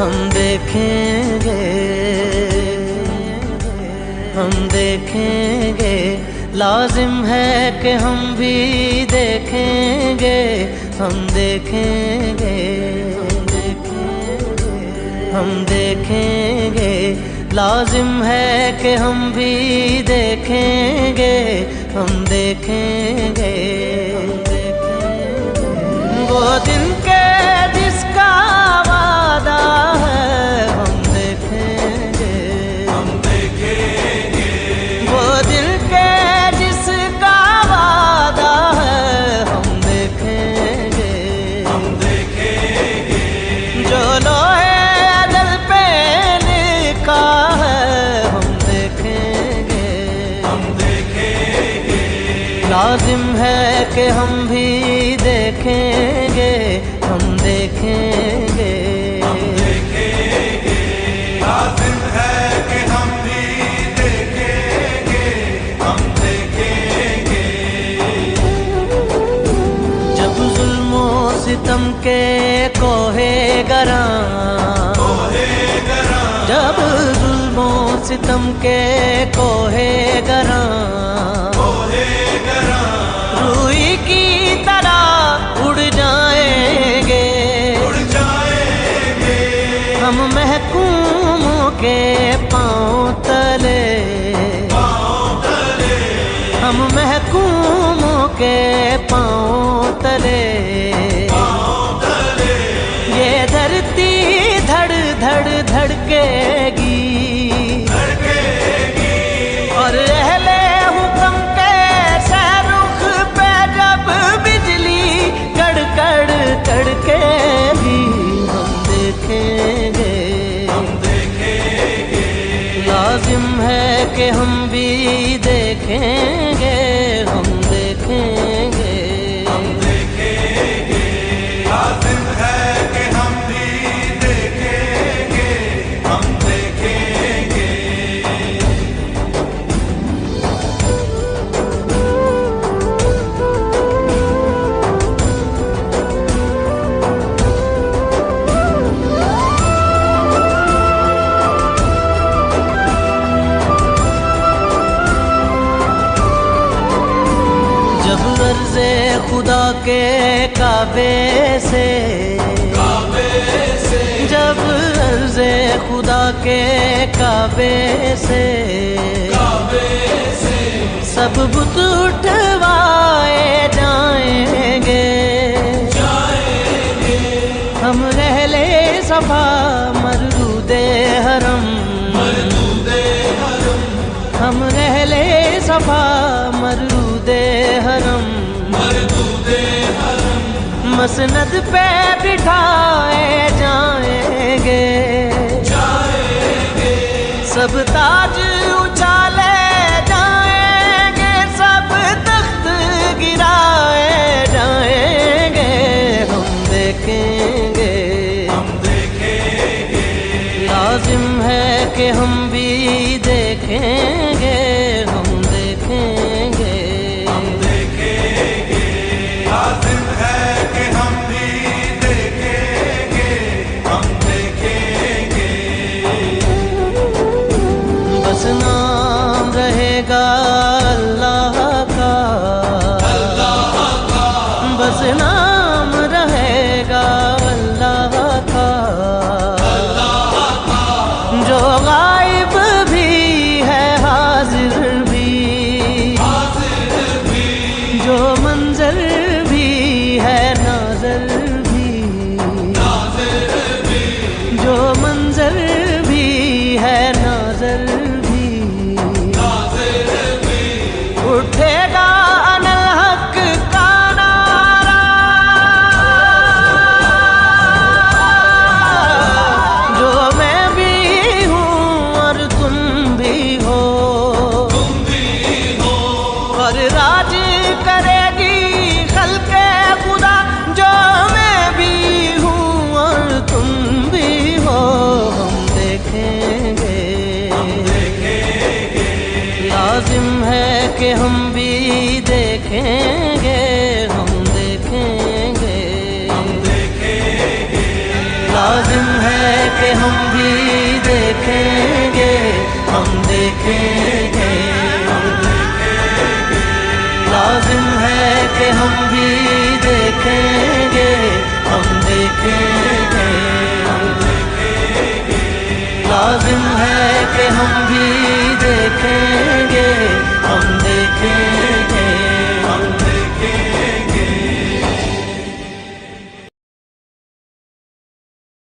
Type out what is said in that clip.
हम देखेंगे, हम देखेंगे, लाजिम है कि हम भी देखेंगे, हम देखेंगे, हम देखेंगे, लाजिम है कि हम भी देखेंगे, हम देखेंगे। वो दिन के जिसका वादा है हम देखेंगे, हम देखेंगे, वो दिन के जिसका वादा है हम देखेंगे, हम देखेंगे, जो लोहे अदल पे लिखा है हम देखेंगे, हम देखेंगे, लाजिम है कि हम भी देखेंगे, हम देखेंगे, हम देखेंगे, लाजिम है कि हम भी देखेंगे, हम देखेंगे। जब जुल्मो सितम के कोहे गरा, जब जुल्मो सितम के कोहे गरा, रूई की तरह उड़ जाएंगे, उड़ जाएंगे, हम महकूमों के पाँव तले, हम महकूमों के पाँव तले, ये धरती धड़ धड़ धड़केगी, और अहले हुक्म के सहरुख पे जब बिजली कड़कड़ कड़केगी, हम देखेंगे, हम देखेंगे, लाजिम है कि हम भी देखेंगे, हम देखेंगे, हम देखेंगे, लाजिम है कि हम भी देखेंगे, हम देखेंगे। जब अर्ज़े खुदा के काबे से, जब अर्ज़े खुदा के काबे से सब बुत उठवाए जाएंगे, हम रहले सफा मरदूदे हरम, हम रहले सफा मरदूदे हरम, मसनद पे बिठाए जाएंगे, सब ताज उछाले जाएंगे, सब तख्त गिराए जाएंगे, हम देखेंगे, हम देखेंगे, लाजिम है कि हम भी देखेंगे, हम देखेंगे, हम देखेंगे, लाजिम है कि हम भी देखेंगे, हम देखेंगे। बस नाम रहेगा अल्लाह का, बस नाम रहेगा अल्लाह का, जो गायब भी है हाजिर भी, जो मंजर भी है नाज़र भी, जो मंजर भी है नाज़र भी, उठेगा अनल हक का नारा, जो मैं भी हूँ और तुम भी हो, और राज करेगी खल्क़े खुदा, जो मैं भी हूँ और तुम भी हो, हम देखेंगे, लाजिम है कि हम भी देखेंगे, हम देखेंगे, हम देखेंगे, लाजिम है कि कि हम भी देखेंगे, हम देखेंगे, हम देखेंगे। लाजिम है कि हम भी देखेंगे, हम देखेंगे।